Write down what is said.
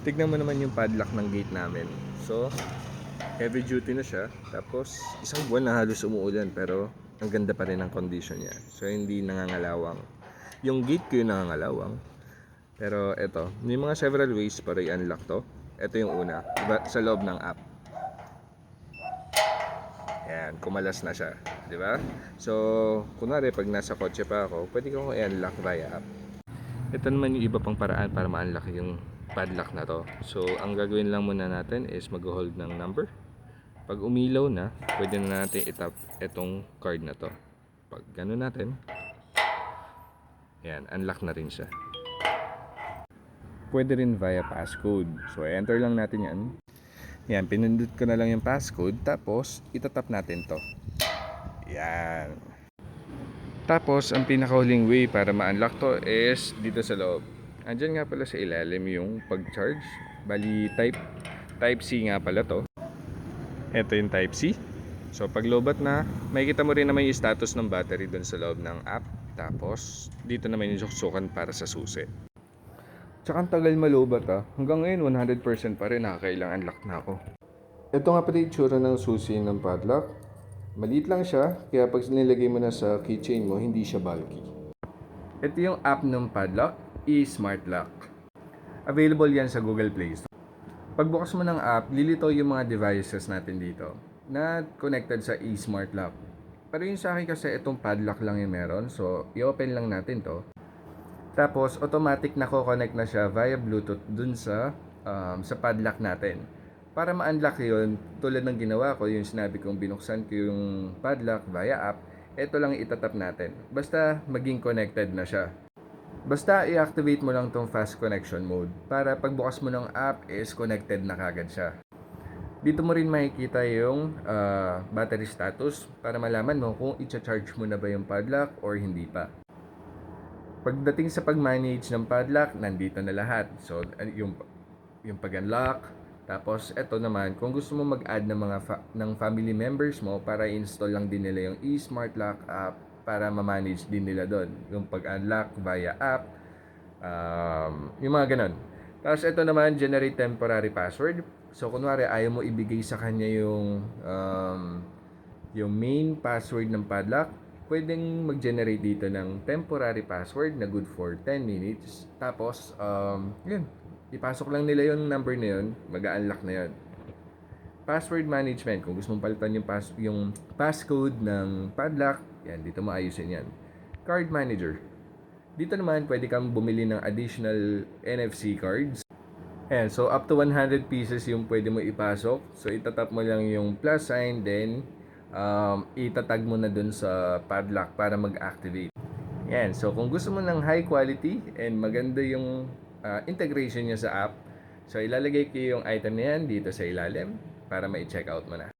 Tignan mo naman yung padlock ng gate namin. So, heavy duty na siya. Tapos, isang buwan na halos umuulan pero ang ganda pa rin ang condition niya. So, hindi nangangalawang. Yung gate ko yung nangangalawang. Pero eto, may mga several ways para i-unlock to. Ito yung una, sa loob ng app. Yan, kumalas na siya, di ba? So, kunwari pag nasa kotse pa ako, pwede ko i-unlock via app. Ito naman yung iba pang paraan para ma-unlock yung padlock na to. So, ang gagawin lang muna natin is mag-hold ng number. Pag umilaw na, pwede na natin itap itong card na to. Pag gano'n natin, yan, unlock na rin siya. Pwede rin via passcode. So, enter lang natin yan. Yan, pinindot ko na lang yung passcode. Tapos, itatap natin to. Yan. Tapos, ang pinakahuling way para ma-unlock to is dito sa loob. Andyan nga pala sa ilalim yung pag-charge. Bali, type C nga pala to. Ito yung type C. So, pag lobat na, makikita mo rin naman yung status ng battery dun sa loob ng app. Tapos, dito naman yung susukan para sa susi. Tsaka ang tagal malobat Hanggang ngayon, 100% pa rin nakakailang unlock na ako. Ito nga pala yung tsura ng susi ng padlock. Maliit lang siya, kaya pag nilagay mo na sa keychain mo, hindi siya bulky. Ito yung app ng padlock, eSmart Lock. Available yan sa Google Play Store. Pagbukas mo ng app, lilitaw yung mga devices natin dito na connected sa eSmart Lock. Pero yung sa akin kasi itong padlock lang yung meron, so i-open lang natin to. Tapos automatic na ko-connect na siya via Bluetooth dun sa padlock natin. Para ma-unlock yun, tulad ng ginawa ko, yung sinabi kong binuksan ko yung padlock via app, ito lang itatap natin. Basta maging connected na siya. Basta i-activate mo lang tong fast connection mode para pagbukas mo ng app is connected na kagad siya. Dito mo rin makikita yung battery status para malaman mo kung i-charge mo na ba yung padlock or hindi pa. Pagdating sa pag-manage ng padlock, nandito na lahat. So, yung pag-unlock. Tapos, eto naman, kung gusto mo mag-add ng mga ng family members mo para i-install lang din nila yung eSmart Lock app para ma-manage din nila doon. Yung pag-unlock via app, yung mga ganun. Tapos, ito naman, generate temporary password. So, kunwari, ayaw mo ibigay sa kanya yung main password ng padlock, pwedeng mag-generate dito ng temporary password na good for 10 minutes. Tapos, yun. Ipasok lang nila yung number na yun, mag-unlock na yun. Password management, kung gusto mong palitan yung passcode ng padlock, yan, dito mo ayusin yan. Card manager. Dito naman, pwede kang bumili ng additional NFC cards. Ayan, so up to 100 pieces yung pwede mo ipasok. So, itatap mo lang yung plus sign, then itatag mo na dun sa padlock para mag-activate. Yan, so kung gusto mo ng high quality and maganda yung integration niya sa app, so ilalagay ko yung item na yan dito sa ilalim para ma-check out mo na.